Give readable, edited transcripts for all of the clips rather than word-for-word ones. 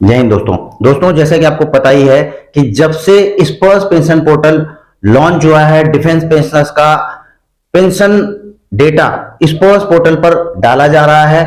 जय हिंद दोस्तों जैसा कि आपको पता ही है कि जब से स्पर्श पेंशन पोर्टल लॉन्च हुआ है, डिफेंस पेंशनर्स का पेंशन डेटा स्पर्श पोर्टल पर डाला जा रहा है,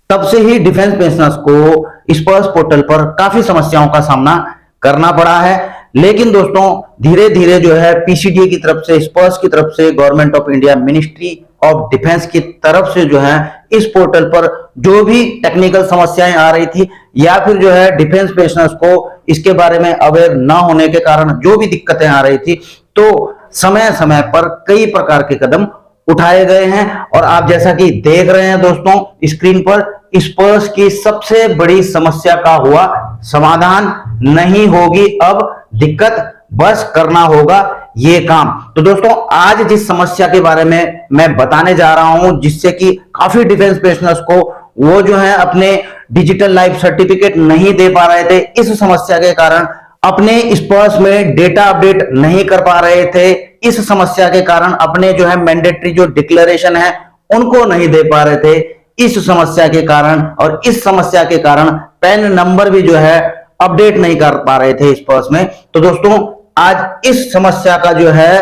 तब से ही डिफेंस पेंशनर्स को स्पर्श पोर्टल पर काफी समस्याओं का सामना करना पड़ा है। लेकिन दोस्तों धीरे धीरे जो है पीसीडीए की तरफ से, स्पर्श की तरफ से, government of India ministry of defence की तरफ से जो है इस पोर्टल पर जो भी टेक्निकल समस्याएं आ रही थी या फिर जो है डिफेंस पेंशनर्स को इसके बारे में अवेयर ना होने के कारण जो भी दिक्कतें आ रही थी, तो समय समय पर कई प्रकार के कदम उठाए गए हैं। और आप जैसा कि देख रहे हैं दोस्तों स्क्रीन पर, स्पर्श की सबसे बड़ी समस्या का हुआ समाधान। नहीं होगी अब दिक्कत, बस करना होगा ये काम। तो दोस्तों आज जिस समस्या के बारे में मैं बताने जा रहा हूं, जिससे कि काफी डिफेंस पेंशनर्स को वो जो है अपने डिजिटल लाइफ सर्टिफिकेट नहीं दे पा रहे थे, इस समस्या के कारण अपने स्पर्श में डेटा अपडेट नहीं कर पा रहे थे, इस समस्या के कारण अपने जो है मैंडेटरी जो डिक्लेरेशन है उनको नहीं दे पा रहे थे, इस समस्या के कारण, और इस समस्या के कारण पैन नंबर भी जो है अपडेट नहीं कर पा रहे थे स्पर्श में। तो दोस्तों आज इस समस्या का जो है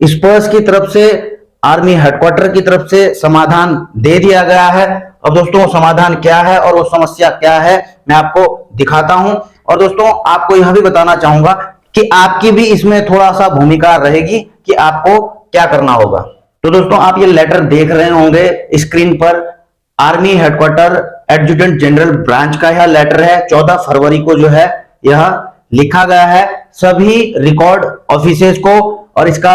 स्पर्श की तरफ से, आर्मी हेडक्वार्टर की तरफ से समाधान दे दिया गया है। अब दोस्तों समाधान क्या है और वो समस्या क्या है मैं आपको दिखाता हूं। और दोस्तों आपको यह भी बताना चाहूंगा कि आपकी भी इसमें थोड़ा सा भूमिका रहेगी कि आपको क्या करना होगा। तो दोस्तों आप ये लेटर देख रहे होंगे स्क्रीन पर, army headquarter adjutant general branch का यह लेटर है। 14 फरवरी को जो है यह लिखा गया है सभी रिकॉर्ड ऑफिसेज को, और इसका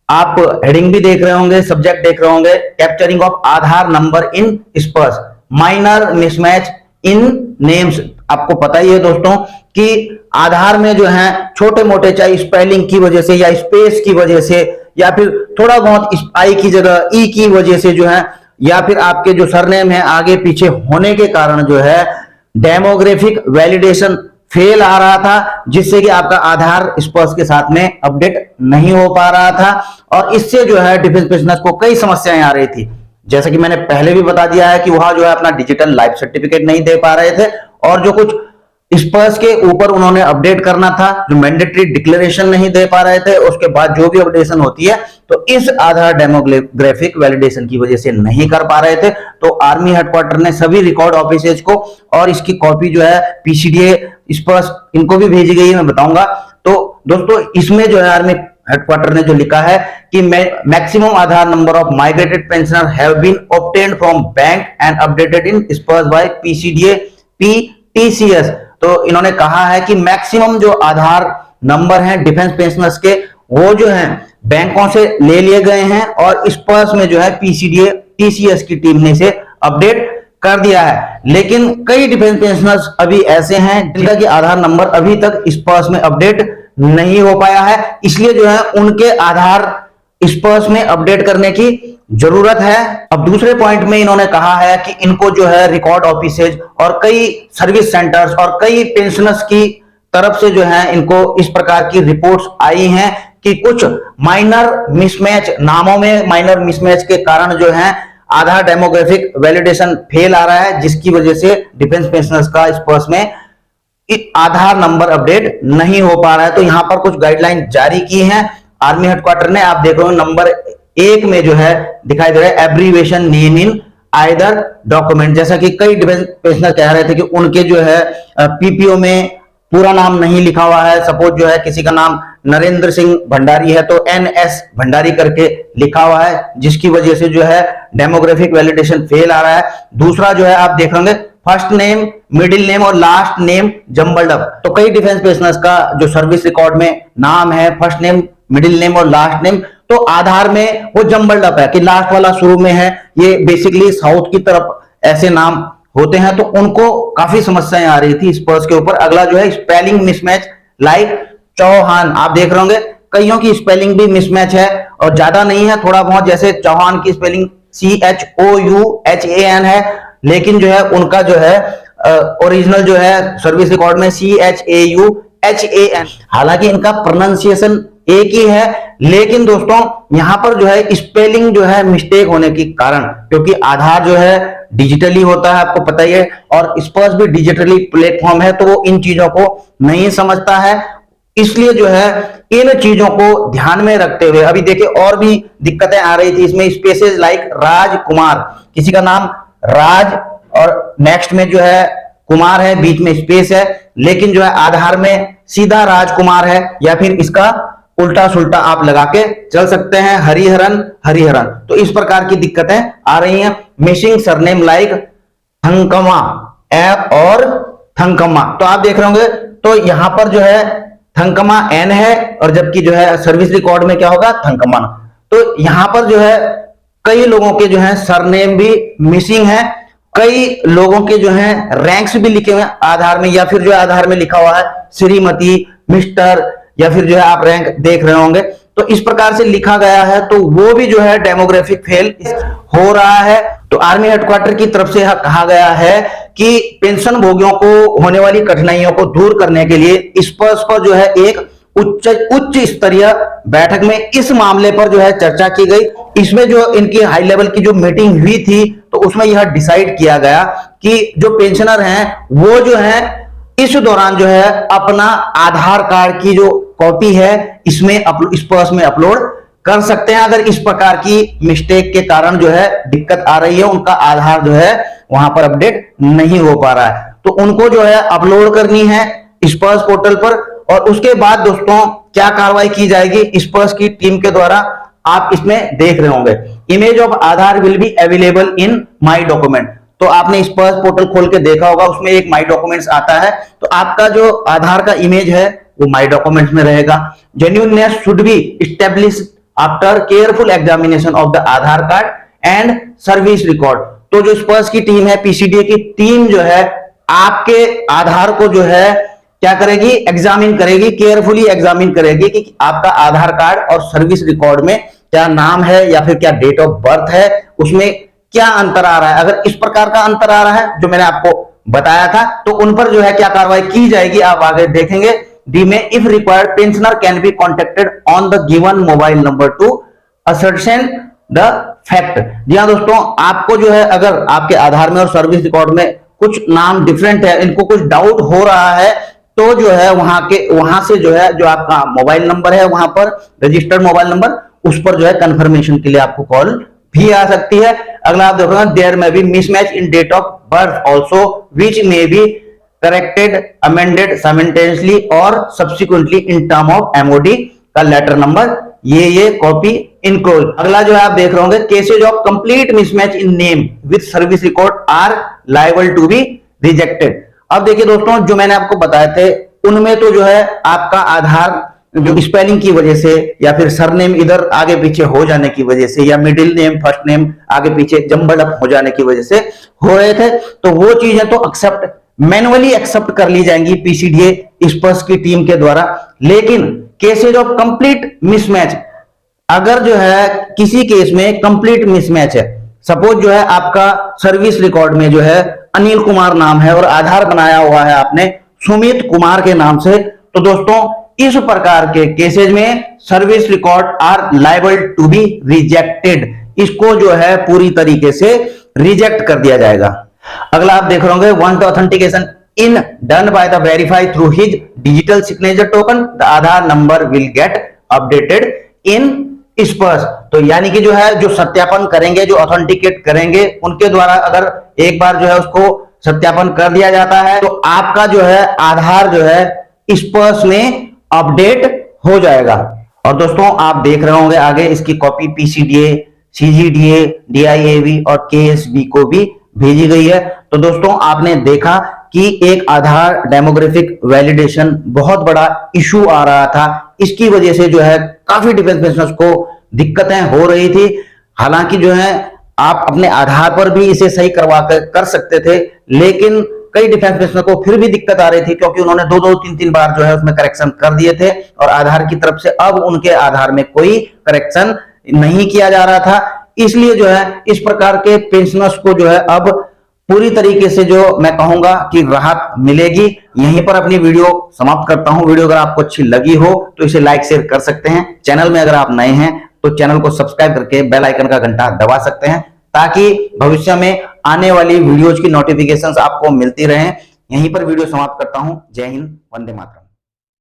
आप हेडिंग भी देख रहे होंगे, सब्जेक्ट देख रहे होंगे, capturing of Aadhaar number in स्पर्श, माइनर मिसमैच इन नेम्स। आपको पता ही है दोस्तों कि आधार में जो है छोटे मोटे, चाहे स्पेलिंग की वजह से या स्पेस की वजह से या फिर थोड़ा बहुत आई की जगह ई की वजह से जो है, या फिर आपके जो सरनेम है आगे पीछे होने के कारण जो है डेमोग्राफिक वैलिडेशन फेल आ रहा था, जिससे कि आपका आधार स्पर्श के साथ में अपडेट नहीं हो पा रहा था। और इससे जो है डिफेंस पेंशनर्स को कई समस्याएं आ रही थी। जैसा कि मैंने पहले भी बता दिया है कि वहां जो है अपना डिजिटल लाइफ सर्टिफिकेट नहीं दे पा रहे थे, और जो कुछ स्पर्श के ऊपर उन्होंने अपडेट करना था, जो मैंडेटरी डिक्लेरेशन नहीं दे पा रहे थे, उसके बाद जो भी अपडेशन होती है तो इस आधार डेमोग्राफिक वैलिडेशन की वजह से नहीं कर पा रहे थे। तो आर्मी हेडक्वार्टर ने सभी रिकॉर्ड ऑफिसेज को, और इसकी कॉपी जो है पीसीडीए, स्पर्श, इनको भी भेजी गई है, मैं बताऊंगा। तो दोस्तों इसमें जो है आर्मी हेडक्वार्टर ने जो लिखा है कि maximum Aadhaar number of migrated pensioner have been obtained from bank and updated in Sparsh by PCDA पीटीसीएस। तो इन्होंने कहा है कि मैक्सिमम जो आधार नंबर हैं डिफेंस पेंशनर्स के, वो जो हैं बैंकों से ले लिए गए हैं, और स्पर्श में जो है पीसीडीए टीसीएस की टीम ने इसे अपडेट कर दिया है। लेकिन कई डिफेंस पेंशनर्स अभी ऐसे हैं जिनका कि आधार नंबर अभी तक स्पर्श में अपडेट नहीं हो पाया है, इसलिए जो है उनके आधार स्पर्श में अपडेट करने की जरूरत है। अब दूसरे पॉइंट में इन्होंने कहा है कि इनको जो है रिकॉर्ड ऑफिसेज और कई सर्विस सेंटर्स और कई पेंशनर्स की तरफ से जो है इनको इस प्रकार की रिपोर्ट्स आई हैं कि कुछ माइनर मिसमैच, नामों में माइनर मिसमैच के कारण जो है आधार डेमोग्राफिक वैलिडेशन फेल आ रहा है, जिसकी वजह से डिफेंस पेंशनर्स का स्पर्श में आधार नंबर अपडेट नहीं हो पा रहा है। तो यहां पर कुछ गाइडलाइन जारी की हैं आर्मी हेडक्वार्टर ने। आप देख रहे हो नंबर 1 में जो है दिखाई दे रहा है abbreviation name in either document. जैसा कि कई डिफेंस पेंशनर कह रहे थे कि उनके जो है पीपीओ में पूरा नाम नहीं लिखा हुआ है। सपोज जो है किसी का नाम नरेंद्र सिंह भंडारी है तो एनएस भंडारी करके लिखा हुआ है, जिसकी वजह से जो है डेमोग्राफिक वैलिडेशन फेल आ रहा है। दूसरा जो है आप देख रहे होंगे फर्स्ट नेम, मिडिल नेम और लास्ट नेम जम्बल्ड अप। तो कई डिफेंस पेंशनर्स का जो सर्विस रिकॉर्ड में नाम है फर्स्ट नेम, मिडिल नेम और लास्ट नेम, तो आधार में वो जम्बल्ड अप है कि लास्ट वाला शुरू में है। ये बेसिकली साउथ की तरफ ऐसे नाम होते हैं, तो उनको काफी समस्याएं आ रही थी स्पर्श के ऊपर। अगला जो है स्पेलिंग मिसमैच, लाइक चौहान, आप देख रहे होंगे कईयों की स्पेलिंग भी मिसमैच है, और ज्यादा नहीं है, थोड़ा बहुत, जैसे चौहान की स्पेलिंग CHOUHAN है, लेकिन जो है उनका जो है ओरिजिनल जो है सर्विस रिकॉर्ड में CHAUHAN। हालांकि इनका प्रोनाउंसिएशन एक ही है, लेकिन दोस्तों यहां पर जो है स्पेलिंग जो है मिस्टेक होने के कारण, क्योंकि आधार जो है डिजिटली होता है, आपको पता ही है, और स्पर्श भी डिजिटली प्लेटफॉर्म है, तो वो इन चीजों को नहीं समझता है। इसलिए जो है इन चीजों को ध्यान में रखते हुए अभी देखिए और भी दिक्कतें आ रही थी इसमें। स्पेसेस लाइक राजकुमार, किसी का नाम राज और नेक्स्ट में जो है कुमार है, बीच में स्पेस है, लेकिन जो है आधार में सीधा राजकुमार है, या फिर इसका उल्टा सुल्टा आप लगा के चल सकते हैं, हरिहरन हरिहरन। तो इस प्रकार की दिक्कतें आ रही हैं। मिसिंग सरनेम लाइक थंकमा और थंकमा, तो आप देख रहे होंगे, तो यहां पर जो है थंकमा एन है, और जबकि जो है सर्विस रिकॉर्ड में क्या होगा, थंकमा। तो यहां पर जो है कई लोगों के जो है सरनेम भी मिसिंग है, कई लोगों के जो है रैंक्स भी लिखे हुए हैं आधार में, या फिर जो आधार में लिखा हुआ है श्रीमती, मिस्टर, या फिर जो है आप रैंक देख रहे होंगे, तो इस प्रकार से लिखा गया है, तो वो भी जो है डेमोग्राफिक फेल हो रहा है। तो आर्मी हेडक्वार्टर की तरफ से कहा गया है कि पेंशन भोगियों को होने वाली कठिनाइयों को दूर करने के लिए स्पर्श पर जो है एक उच्च स्तरीय बैठक में इस मामले पर जो है चर्चा की गई। इसमें जो इनकी हाई लेवल की जो मीटिंग हुई थी, तो उसमें यह डिसाइड किया गया कि जो पेंशनर हैं वो जो है इस दौरान जो है अपना आधार कार्ड की जो कॉपी है इसमें स्पर्श में अपलोड कर सकते हैं। अगर इस प्रकार की मिस्टेक के कारण जो है दिक्कत आ रही है, उनका आधार जो है वहां पर अपडेट नहीं हो पा रहा है, तो उनको जो है अपलोड करनी है स्पर्श पोर्टल पर। और उसके बाद दोस्तों क्या कार्रवाई की जाएगी स्पर्श की टीम के द्वारा, आप इसमें देख रहे होंगे। Image of Aadhaar will be available in my document, तो आपने स्पर्श पोर्टल खोल के देखा होगा, उसमें एक माई डॉक्यूमेंट्स आता है, तो आपका जो आधार का इमेज है वो माई डॉक्यूमेंट्स में रहेगा। Genuineness should be established after careful examination of the Aadhaar card and service record. तो जो स्पर्श की टीम है, पीसीडीए की टीम जो है आपके आधार को जो है क्या करेगी, एग्जामिन करेगी, केयरफुली एग्जामिन करेगी कि आपका आधार कार्ड और सर्विस रिकॉर्ड में क्या नाम है या फिर क्या डेट ऑफ बर्थ है, उसमें क्या अंतर आ रहा है। अगर इस प्रकार का अंतर आ रहा है जो मैंने आपको बताया था, तो उन पर जो है क्या कार्रवाई की जाएगी आप आगे देखेंगे। डी में if required pensioner can be contacted on the given mobile number to ascertain the fact. जी हाँ दोस्तों, आपको जो है अगर आपके आधार में और सर्विस रिकॉर्ड में कुछ नाम डिफरेंट है, इनको कुछ डाउट हो रहा है, तो जो है वहां से जो है जो आपका मोबाइल नंबर है, वहां पर रजिस्टर्ड मोबाइल नंबर, उस पर जो है कंफर्मेशन के लिए आपको कॉल भी आ सकती है। अगला आप देखोगे देयर में be mismatch in date of birth also which may be corrected amended simultaneously और subsequently in term of MOD का लेटर नंबर, ये कॉपी इनक्लोज। अगला जो है आप देख रहे होंगे cases of complete mismatch in name with service record are liable to be rejected. अब देखिए दोस्तों, जो मैंने आपको बताए थे उनमें तो जो है आपका आधार जो स्पेलिंग की वजह से या फिर सरनेम इधर आगे पीछे हो जाने की वजह से या मिडिल नेम फर्स्ट नेम आगे पीछे जंबल अप हो जाने की वजह से हो रहे थे, तो वो चीजें तो मैनुअली एक्सेप्ट कर ली जाएंगी पीसीडीए स्पर्श की टीम के द्वारा। लेकिन केसेज ऑफ कंप्लीट मिसमैच, अगर जो है किसी केस में कंप्लीट मिसमैच है, सपोज जो है आपका सर्विस रिकॉर्ड में जो है अनिल कुमार नाम है और आधार बनाया हुआ है आपने सुमित कुमार के नाम से, तो दोस्तों इस प्रकार के केसेज में service record are liable to be rejected, इसको जो है पूरी तरीके से रिजेक्ट कर दिया जाएगा। अगला आप देख रहे होंगे want authentication in done by the verify through his digital signature token the Aadhaar number will get updated in स्पर्श। तो यानी कि जो है जो सत्यापन करेंगे, जो ऑथेंटिकेट करेंगे, उनके द्वारा अगर एक बार जो है उसको सत्यापन कर दिया जाता है, तो आपका जो है आधार जो है स्पर्श में अपडेट हो जाएगा। और दोस्तों आप देख रहे होंगे आगे इसकी कॉपी पीसीडीए, सीजीडीए, डीआईएवी और केएसबी को भी भेजी गई है। तो दोस्तों आपने देखा कि एक आधार डेमोग्राफिक वैलिडेशन बहुत बड़ा इशू आ रहा था, इसकी वजह से जो है काफी डिफेंस पेंशनर्स को दिक्कतें हो रही थी। हालांकि जो है आप अपने आधार पर भी इसे सही करवा कर सकते थे, लेकिन कई डिफेंस पेंशनर को फिर भी दिक्कत आ रही थी क्योंकि उन्होंने 2-3 बार जो है उसमें करेक्शन कर दिए थे और आधार की तरफ से अब उनके आधार में कोई करेक्शन नहीं किया जा रहा था। इसलिए जो है इस प्रकार के पेंशनर्स को जो है अब पूरी तरीके से जो मैं कहूंगा कि राहत मिलेगी। यहीं पर अपनी वीडियो समाप्त करता हूं। वीडियो अगर आपको अच्छी लगी हो तो इसे लाइक शेयर कर सकते हैं। चैनल में अगर आप नए हैं तो चैनल को सब्सक्राइब करके बेल आइकन का घंटा दबा सकते हैं ताकि भविष्य में आने वाली वीडियोज की नोटिफिकेशंस आपको मिलती रहें। यहीं पर वीडियो समाप्त करता हूं। जय हिंद, वंदे मातरम।